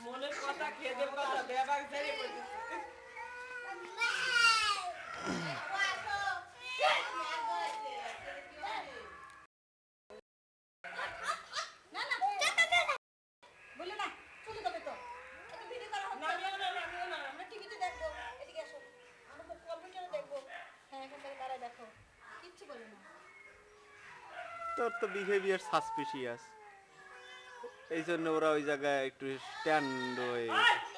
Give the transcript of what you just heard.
মনের কথা খেদের কথা বেবাক ছেড়ে পড়েছে। তোর তো বিহেভিয়ার সাসপিশিয়াস, এই জন্য ওরা ওই জায়গায় একটু স্ট্যান্ড হয়ে গেছে।